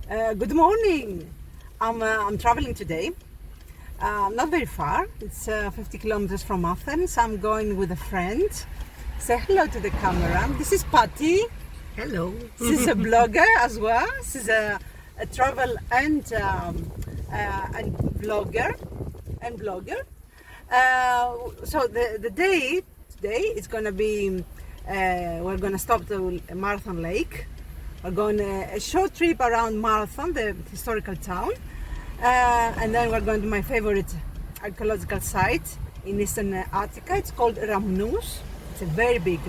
Good morning. I'm traveling today. Not very far. It's 50 kilometers from Athens. I'm going with a friend. Say hello to the camera. This is Pati. Hello. She's a blogger as well. She's a travel and blogger. So the day today is gonna be. We're gonna stop to Marathon Lake. We're going a short trip around Marathon, the historical town, and then we're going to my favorite archaeological site in eastern Attica. It's called Ramnous. It's a very big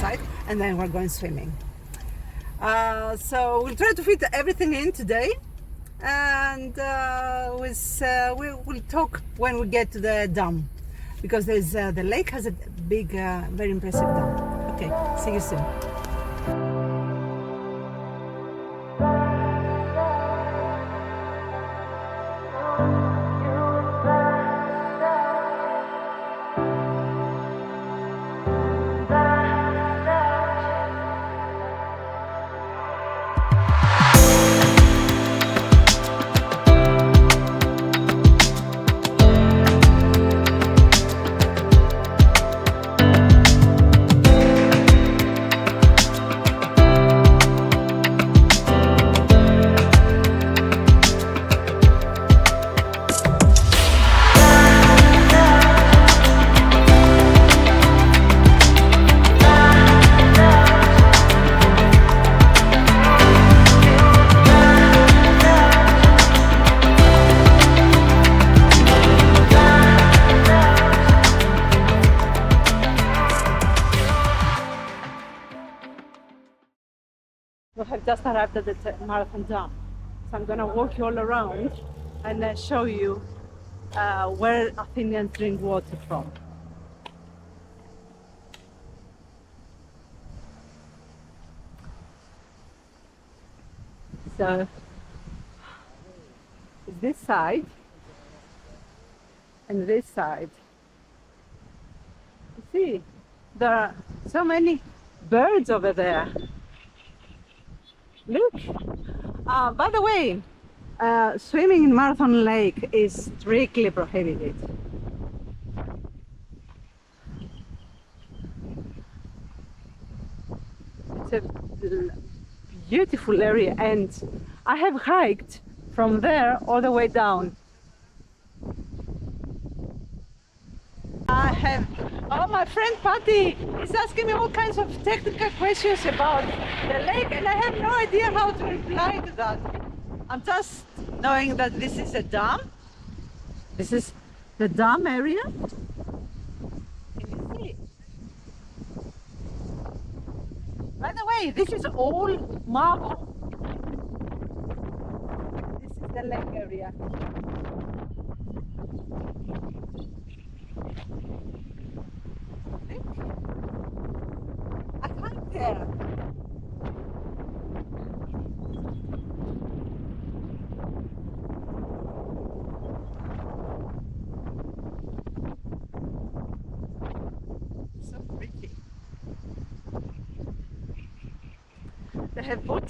site, and then we're going swimming. So we'll try to fit everything in today, and we'll talk when we get to the dam, because there's the lake has a big, very impressive dam. Okay, see you soon. We have just arrived at the Marathon Dam, so I'm gonna walk you all around and show you where Athenians drink water from. So it's this side and this side. You see, there are so many birds over there. Look. By the way, swimming in Marathon Lake is strictly prohibited. It's a beautiful area, and I have hiked from there all the way down. My friend Pati is asking me all kinds of technical questions about the lake, and I have no idea how to reply to that. I'm just knowing that this is a dam. This is the dam area. Can you see? By the way, this is all marble. This is the lake area. I can't there. So pretty. They have put,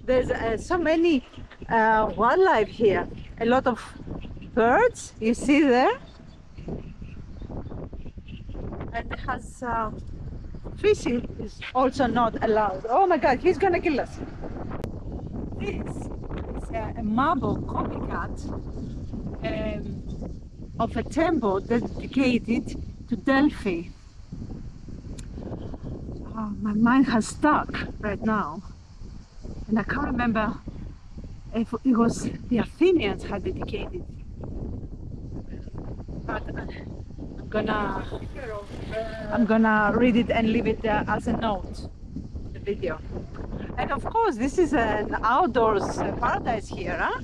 there's so many wildlife here. A lot of birds, you see there? And it has fishing is also not allowed. Oh my God, he's gonna kill us. This is a marble copycat of a temple dedicated to Delphi. Oh, my mind has stuck right now, and I can't remember if it was the Athenians had dedicated. But I'm gonna read it and leave it as a note, the video. And of course, this is an outdoors paradise here, huh?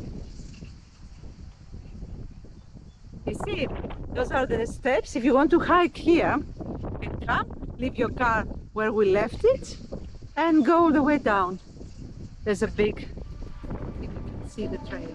You see, those are the steps. If you want to hike here, you can come, leave your car where we left it, and go all the way down. There's a big, you can see the trail.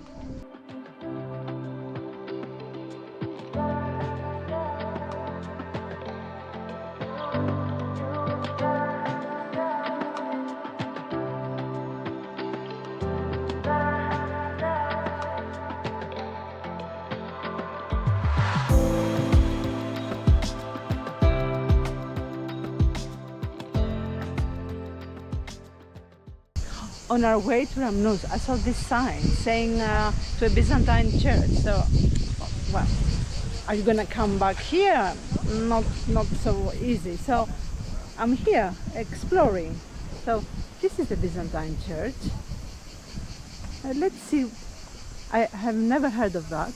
on our way to Ramnous, I saw this sign saying to a Byzantine church. So, well, are you gonna come back here? Not so easy. So I'm here exploring. So this is the Byzantine church. Let's see. I have never heard of that.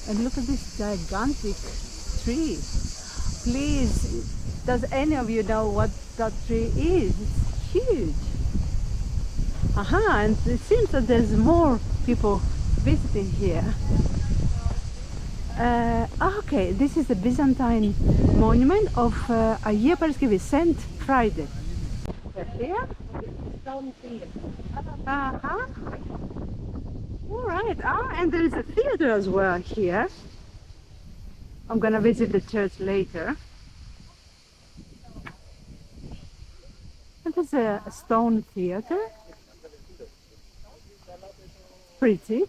And look at this gigantic tree. Please, does any of you know what that tree is? It's huge. And it seems that there's more people visiting here. Okay, this is the Byzantine monument of Αγία Παρασκευή, Saint Friday. Here? All right. And there is a theater as well here. I'm gonna visit the church later. And there's a stone theater. Pretty.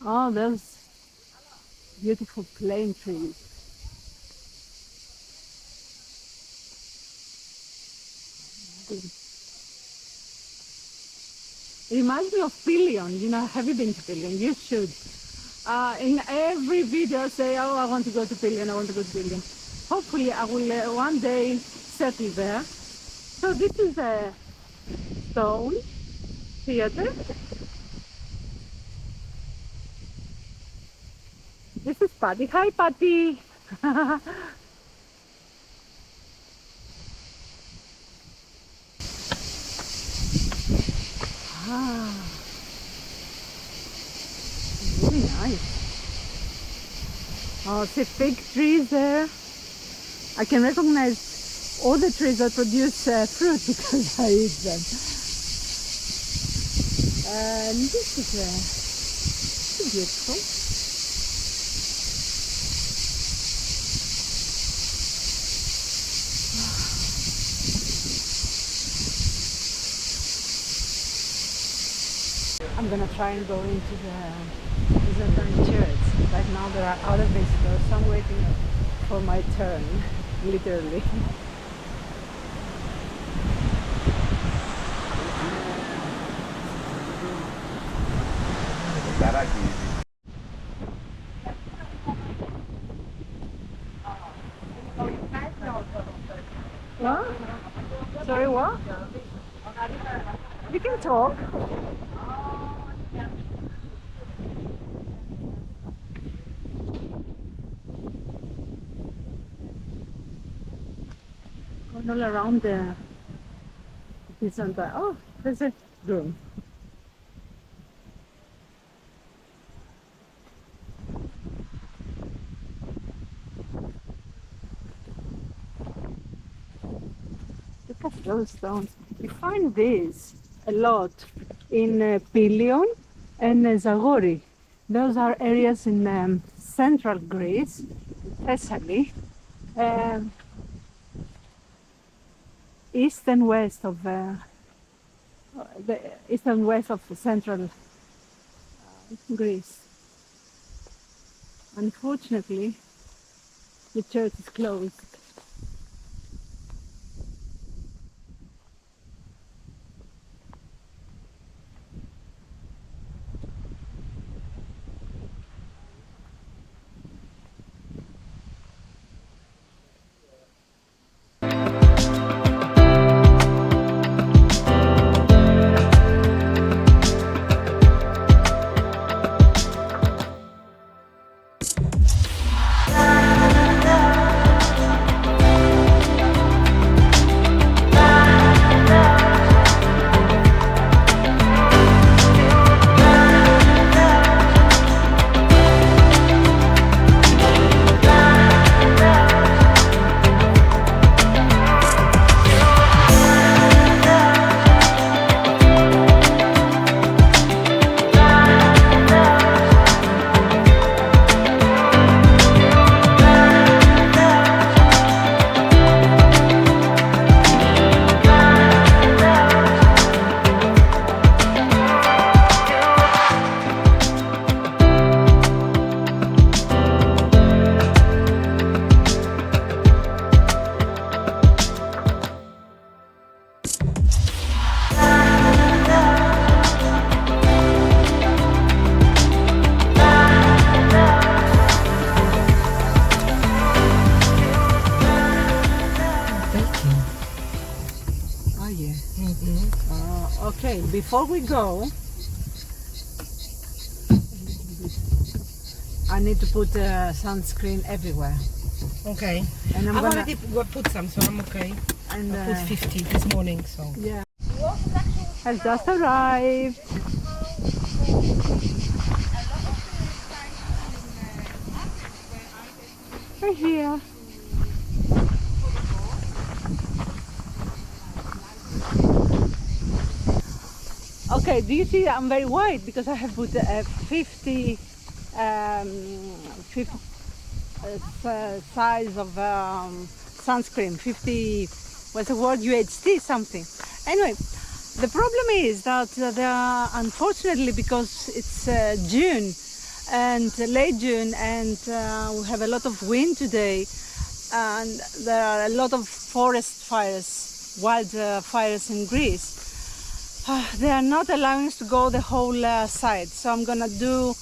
Oh, there's beautiful plane trees. It reminds me of Pelion. You know, have you been to Pelion? You should. In every video I say, oh, I want to go to Pelion, I want to go to Pelion. Hopefully I will one day settle there. So this is a stone theater. This is Pati. Hi, Pati. Really nice. Oh, see fig trees there. I can recognize all the trees that produce fruit because I eat them. And this is beautiful. I'm gonna try and go into the Byzantine church. Right now there are other visitors, so I'm waiting for my turn, literally. What? Sorry, what? You can talk. Going all around the Byzantine. Oh, there's a room. Look at those stones. You find this a lot in Pelion and Zagori. Those are areas in central Greece, Thessaly, east and west of the east and west of central Greece. Unfortunately, the church is closed. baking. Oh yeah. Mm-hmm. Okay, before we go, I need to put sunscreen everywhere. Okay. And I've already put some, so I'm okay. And I put 50 this morning, so. yeah. Has just arrived. We're here. Okay, do you see that I'm very white because I have put 50, 50 size of sunscreen, 50, what's the word, UHD something. Anyway, the problem is that unfortunately, because it's June and late June, and we have a lot of wind today, and there are a lot of forest fires, wild fires in Greece. They are not allowing us to go the whole side, so I'm gonna do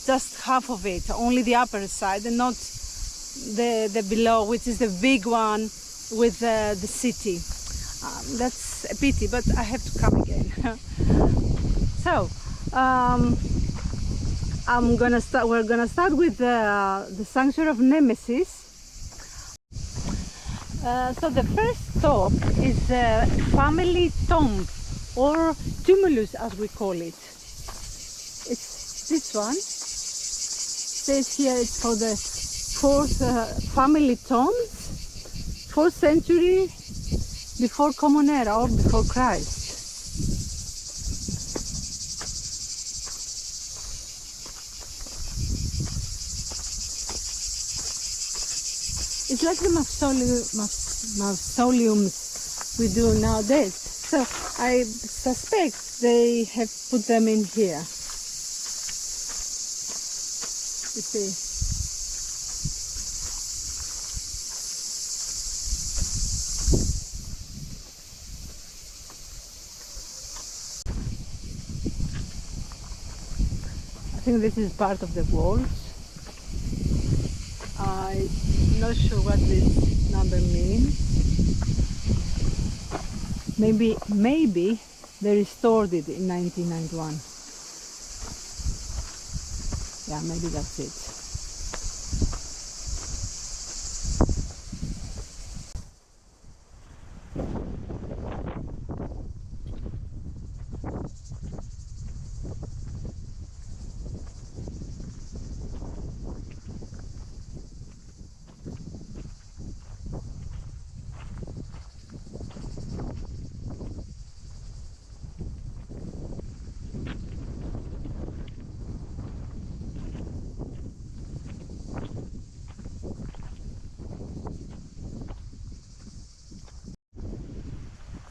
just half of it, only the upper side, and not the below, which is the big one with the city. That's a pity, but I have to come again. So we're gonna start with the sanctuary of Nemesis. So the first stop is family tomb, or tumulus as we call it. It's this one. It says here it's for the fourth family tombs, 4th century before Common Era or before Christ. It's like the mausoleums we do nowadays. So I suspect they have put them in here. You see. I think this is part of the walls. I'm not sure what this number means. Maybe they restored it in 1991. Yeah, maybe that's it.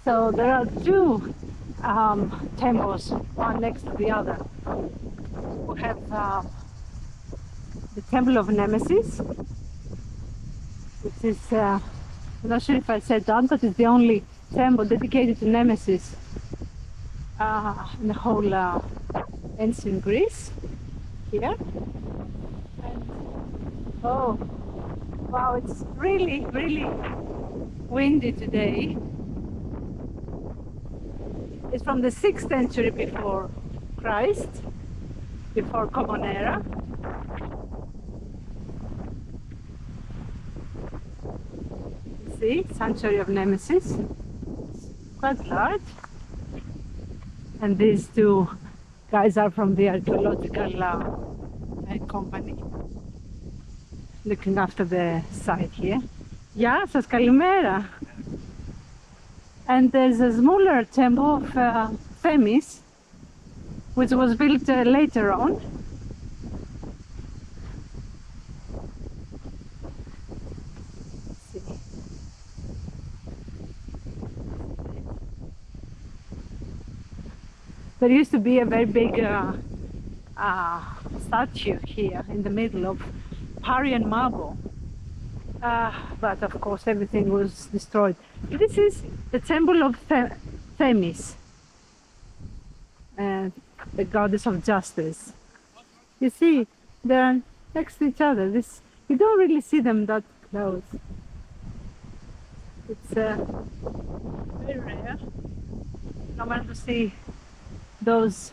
So there are two temples, one next to the other. We have the Temple of Nemesis, which is, I'm not sure if I said that, but it's the only temple dedicated to Nemesis in the whole ancient Greece, here. And, oh, wow, it's really, really windy today. It's from the 6th century before Christ, before Common Era. See, sanctuary of Nemesis, quite large. And these two guys are from the archaeological company, looking after the site here. Γεια σας, καλημέρα. And there's a smaller temple of Themis, which was built later on. There used to be a very big statue here in the middle of Parian marble, but of course everything was destroyed. This is the temple of Themis, the goddess of justice. You see, they're next to each other. You don't really see them that close. It's very rare. Normal to see those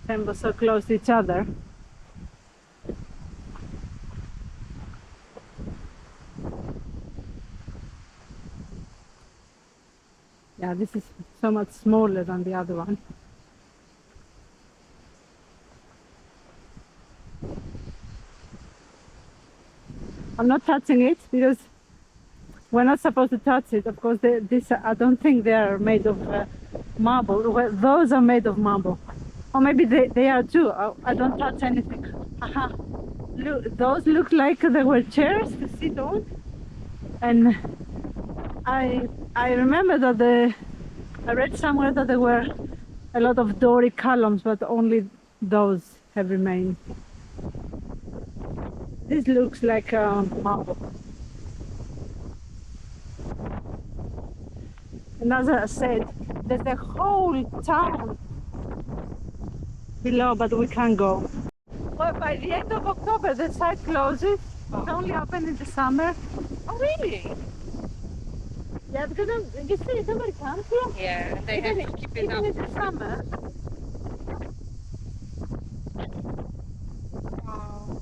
temples so close to each other. Yeah, this is so much smaller than the other one. I'm not touching it because we're not supposed to touch it. Of course, I don't think they are made of marble. Well, those are made of marble. Or maybe they are too. I don't touch anything. Aha. Look, those look like they were chairs to sit on. And I remember that I read somewhere that there were a lot of Doric columns, but only those have remained. This looks like marble. And as I said, there's a whole town below, but we can't go. Well, by the end of October, the site closes. It's only open in the summer. Oh, really? Yeah, because you see, somebody comes here. Yeah, they have to keep it even up. in the summer. Wow.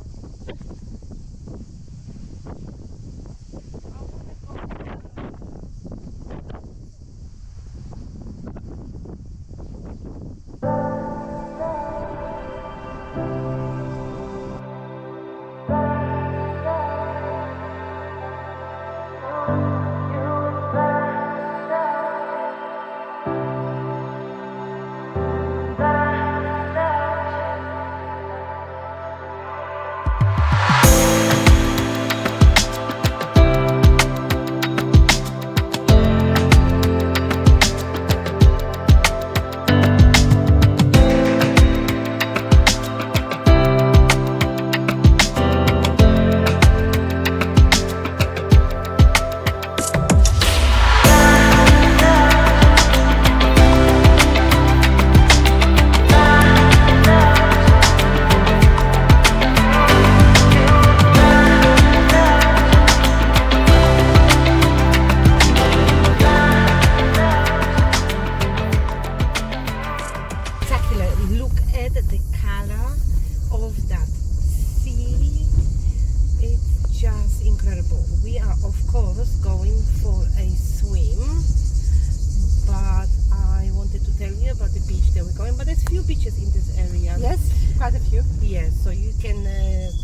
Quite a few. Yes, so you can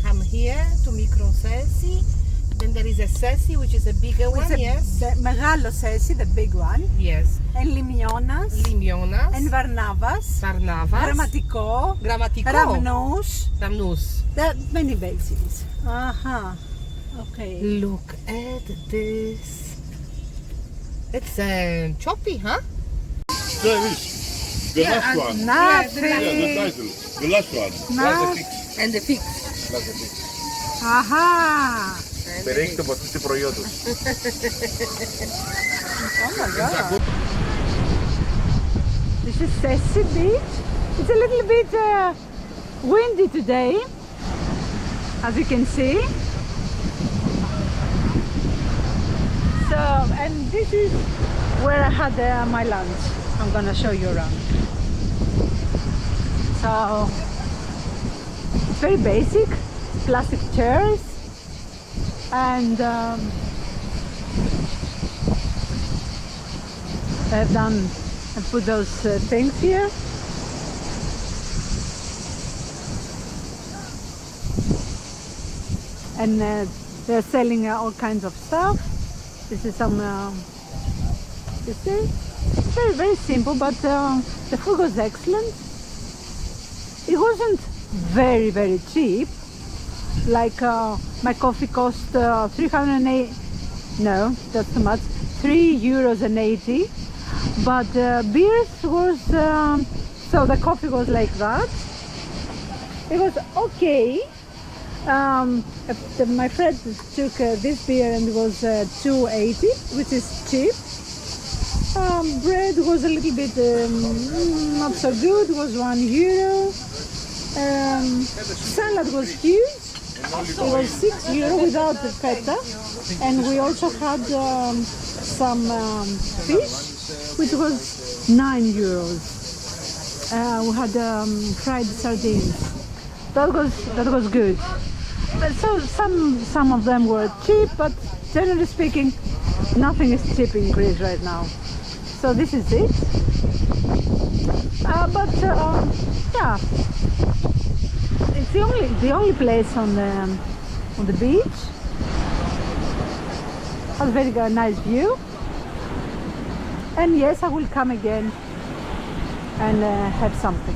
come here to micro Sesi. Then there is a Sesi, which is a bigger one. Yes. The Megalo Sesi, the big one. Yes. And Limionas. Limionas. And Varnavas. Varnavas. Grammatiko. Ramnous. Ramnous. There are many basins. Okay. Look at this. It's choppy, huh? There is. The last one. Nothing. Yeah, the title. The last one. Nothing. And the pig. Aha. Περιέχει το ποθήτη προϊόντος. Oh my god. This is Sesi beach. It's a little bit windy today, as you can see. So, and this is where I had my lunch. I'm gonna show you around. So, it's very basic, plastic chairs, and I've put those things here. And they're selling all kinds of stuff. This is some, you see, it's very, very simple, but the food was excellent. It wasn't very, very cheap. Like my coffee cost 308, no, that's too much, €3.80. But beers was, so the coffee was like that. It was okay. My friend took this beer and it was $2.80, which is cheap. Bread was a little bit not so good, it was €1. Salad was huge, it was €6 without the feta. And we also had some fish, which was €9. We had fried sardines. That was good. But so some of them were cheap, but generally speaking, nothing is cheap in Greece right now. So this is it. Yeah, it's the only place on the beach. Has very nice view. And yes, I will come again and have something.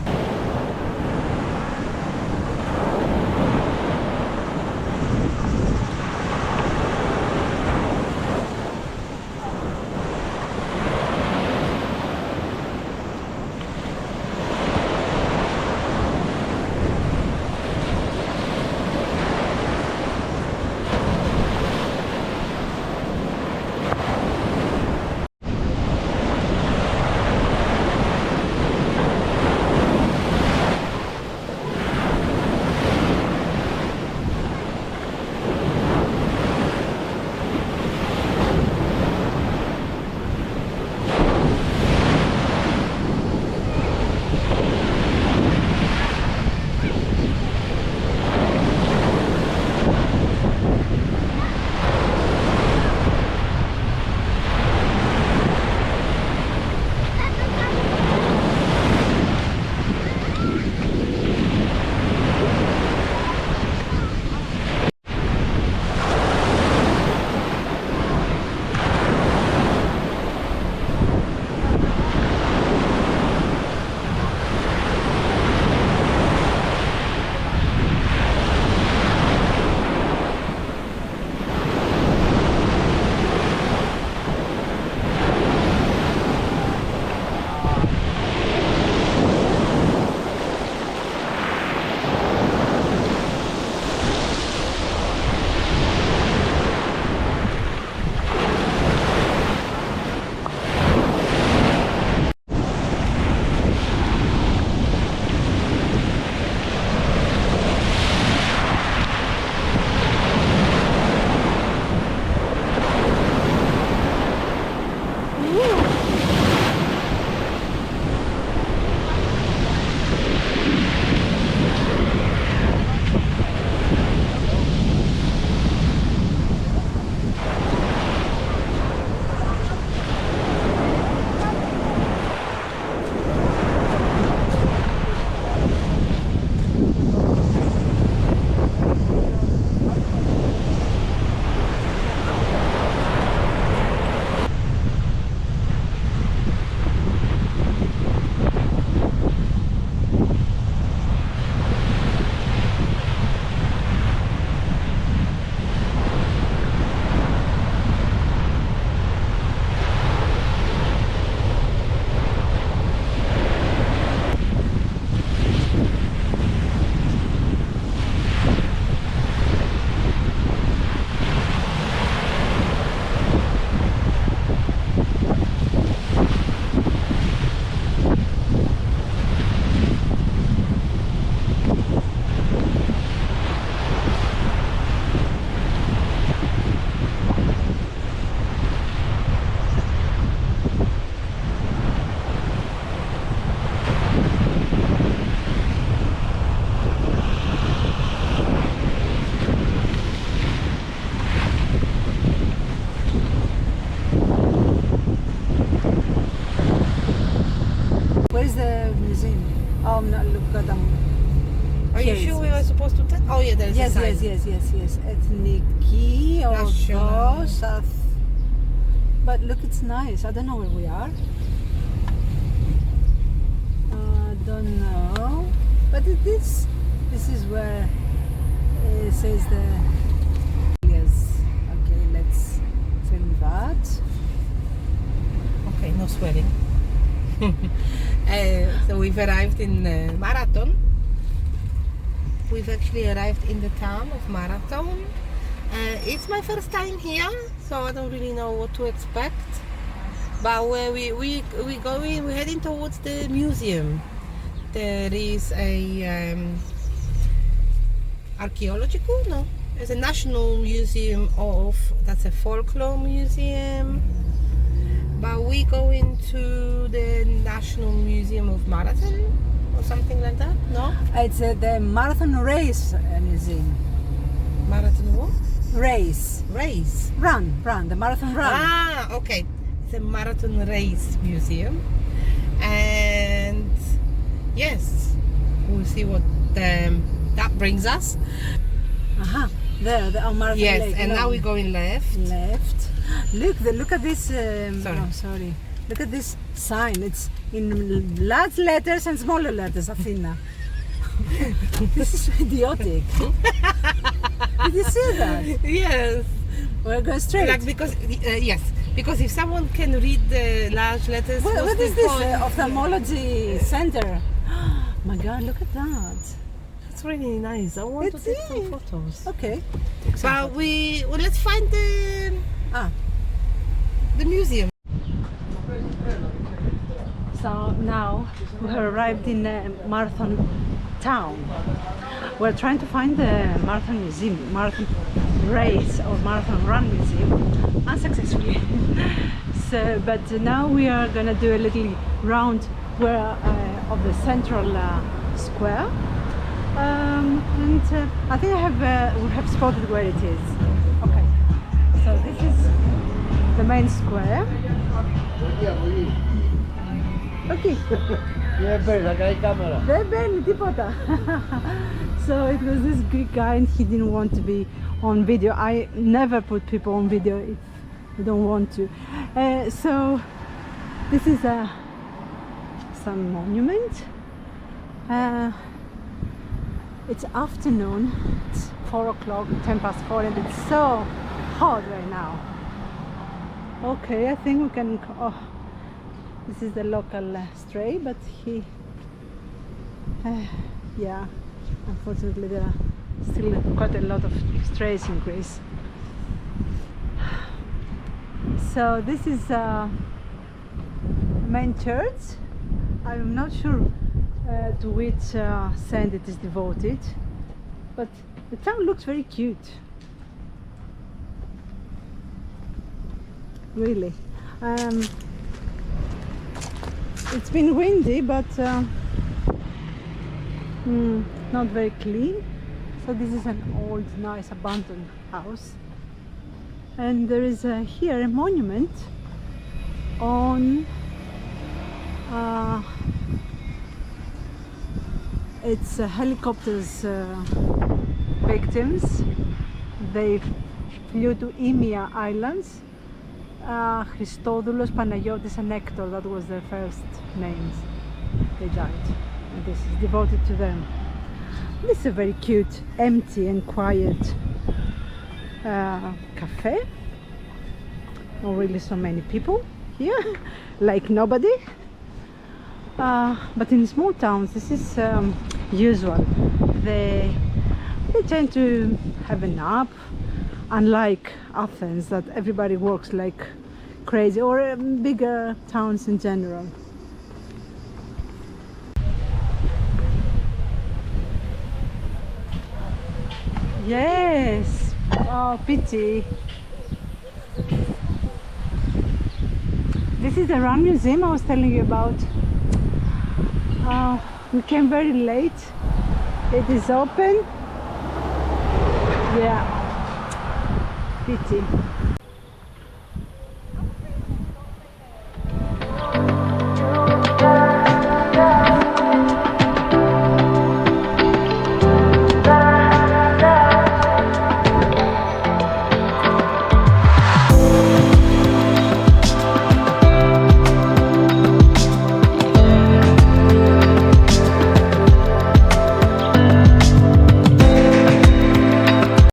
Are you sure we were supposed to tell? Oh yeah, there's a sign. Yes. Ethniki National. South. But look, it's nice. I don't know where we are. Don't know. But this is where it says the. Yes. Okay, let's film that. Okay, no swearing. So we've arrived in Marathon. We've actually arrived in the town of Marathon. It's my first time here, so I don't really know what to expect. But where we going, we're heading towards the museum. There is a archaeological, There's a National Museum that's a folklore museum. But we go into the National Museum of Marathon or something like that, no? It's the marathon race museum. Marathon what? Race. Race. Run, the marathon run. Ah, okay. It's a marathon race museum. And yes, we'll see what that brings us. Aha, there, the marathon Yes, lake. and now we're going left. Left. Look at this. Sorry. Oh, sorry. Look at this sign. It's in large letters and smaller letters. Athena. This is idiotic. Did you see that? Yes. We're going straight. Like because because if someone can read the large letters, What is this? called? Ophthalmology center. My God, look at that. It's really nice. I want It's to take some it. photos. Okay. But let's find the museum. So now we have arrived in Marathon town. We're trying to find the marathon museum, marathon race or marathon run museum, unsuccessfully. But now we are gonna do a little round of the central square, and I think we have spotted where it is. Okay, so this is the main square. Okay. Δεν μπαίνει τίποτα. So it was this Greek guy and he didn't want to be on video. I never put people on video if I don't want to. So this is some monument. It's afternoon. It's 4 o'clock, 10 past 4, and it's so hot right now. Okay, I think we can. Oh, this is the local stray, but yeah, unfortunately there are still quite a lot of strays in Greece. So this is main church. I'm not sure to which saint it is devoted, but the town looks very cute. Really. It's been windy, but not very clean. So this is an old, nice, abandoned house, and there is here a monument on it's helicopters victims. They flew to Emia Islands. Christodoulos, Panagiotis and Hector, that was their first names. They died, and this is devoted to them. This is a very cute, empty and quiet cafe. Not really so many people here, like nobody. But in small towns this is usual. They tend to have a nap, unlike Athens, that everybody works like crazy, or bigger towns in general. Yes! Oh, Pati. This is the Run Museum I was telling you about. We came very late. It is open. Yeah. Pati.